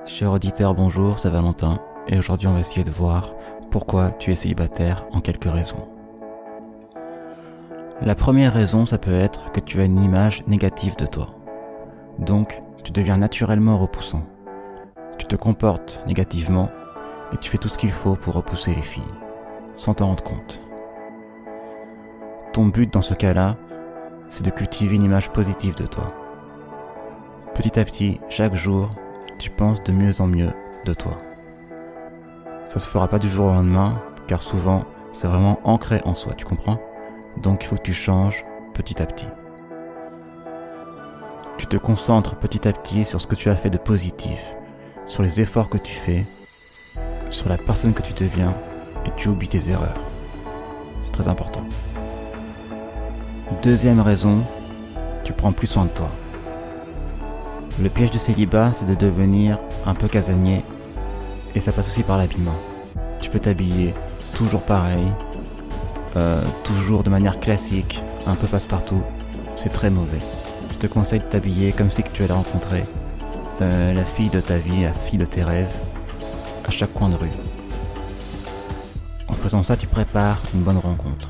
Cher auditeur, bonjour, c'est Valentin, et aujourd'hui on va essayer de voir pourquoi tu es célibataire en quelques raisons. La première raison, ça peut être que tu as une image négative de toi. Donc, tu deviens naturellement repoussant. Tu te comportes négativement et tu fais tout ce qu'il faut pour repousser les filles, sans t'en rendre compte. Ton but dans ce cas-là, c'est de cultiver une image positive de toi. Petit à petit, chaque jour, tu penses de mieux en mieux de toi. Ça se fera pas du jour au lendemain, car souvent, c'est vraiment ancré en soi, tu comprends ? Donc il faut que tu changes petit à petit. Tu te concentres petit à petit sur ce que tu as fait de positif, sur les efforts que tu fais, sur la personne que tu deviens, et tu oublies tes erreurs. C'est très important. Deuxième raison, tu prends plus soin de toi. Le piège du célibat, c'est de devenir un peu casanier, et ça passe aussi par l'habillement. Tu peux t'habiller toujours pareil, toujours de manière classique, un peu passe-partout. C'est très mauvais. Je te conseille de t'habiller comme si tu allais rencontrer la fille de ta vie, la fille de tes rêves, à chaque coin de rue. En faisant ça, tu prépares une bonne rencontre.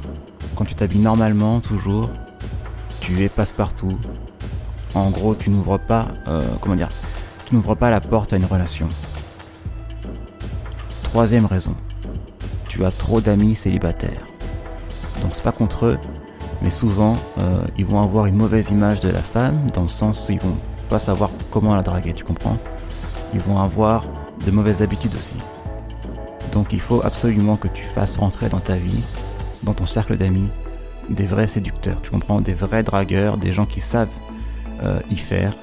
Quand tu t'habilles normalement, toujours, tu es passe-partout. En gros, tu n'ouvres pas, tu n'ouvres pas la porte à une relation. Troisième raison, tu as trop d'amis célibataires. Donc c'est pas contre eux, mais souvent, ils vont avoir une mauvaise image de la femme, dans le sens où ils vont pas savoir comment la draguer, tu comprends ? Ils vont avoir de mauvaises habitudes aussi. Donc il faut absolument que tu fasses rentrer dans ta vie, dans ton cercle d'amis, des vrais séducteurs, tu comprends ? Des vrais dragueurs, des gens qui savent y faire,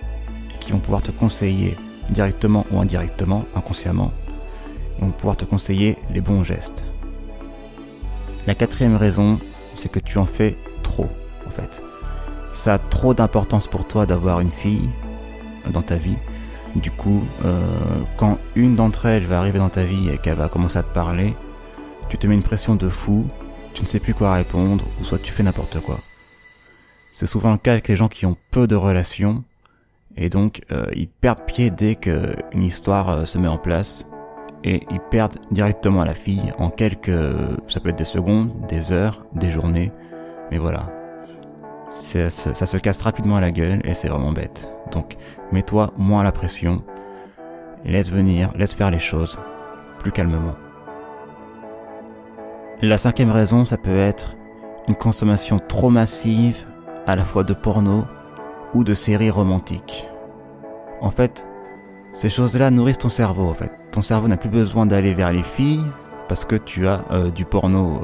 et qui vont pouvoir te conseiller directement ou indirectement, inconsciemment, ils vont pouvoir te conseiller les bons gestes. La quatrième raison, c'est que tu en fais trop, en fait. Ça a trop d'importance pour toi d'avoir une fille dans ta vie. Du coup, quand une d'entre elles va arriver dans ta vie et qu'elle va commencer à te parler, tu te mets une pression de fou, tu ne sais plus quoi répondre, ou soit tu fais n'importe quoi. C'est souvent le cas avec les gens qui ont peu de relations, et donc ils perdent pied dès qu'une histoire se met en place, et ils perdent directement la fille en ça peut être des secondes, des heures, des journées, mais voilà. Ça se casse rapidement à la gueule, et c'est vraiment bête. Donc mets-toi moins la pression, laisse faire les choses, plus calmement. La cinquième raison, ça peut être une consommation trop massive, à la fois de porno ou de séries romantiques. En fait, ces choses-là nourrissent ton cerveau, en fait. Ton cerveau n'a plus besoin d'aller vers les filles parce que tu as du porno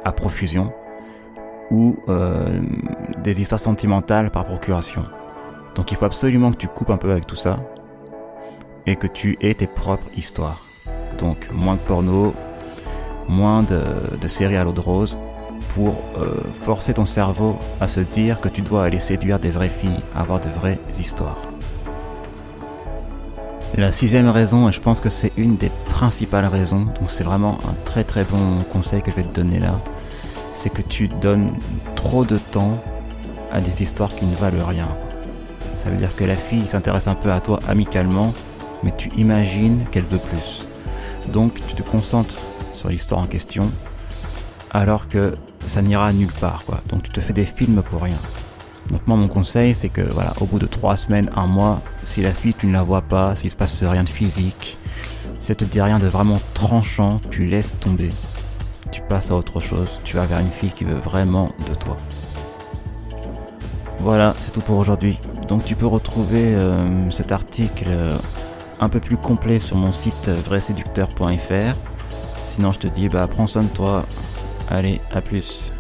à profusion ou des histoires sentimentales par procuration. Donc il faut absolument que tu coupes un peu avec tout ça et que tu aies tes propres histoires. Donc moins de porno, moins de séries à l'eau de rose, pour forcer ton cerveau à se dire que tu dois aller séduire des vraies filles, avoir de vraies histoires. La sixième raison, et je pense que c'est une des principales raisons, donc c'est vraiment un très très bon conseil que je vais te donner là, c'est que tu donnes trop de temps à des histoires qui ne valent rien. Ça veut dire que la fille s'intéresse un peu à toi amicalement, mais tu imagines qu'elle veut plus. Donc tu te concentres sur l'histoire en question, alors que ça n'ira nulle part, quoi. Donc tu te fais des films pour rien. Donc moi mon conseil c'est que voilà, au bout de 3 semaines, 1 mois, si la fille tu ne la vois pas, s'il se passe rien de physique, si elle te dit rien de vraiment tranchant, tu laisses tomber. Tu passes à autre chose, tu vas vers une fille qui veut vraiment de toi. Voilà, c'est tout pour aujourd'hui. Donc tu peux retrouver cet article un peu plus complet sur mon site vraiséducteur.fr. Sinon je te dis prends soin de toi. Allez, à plus.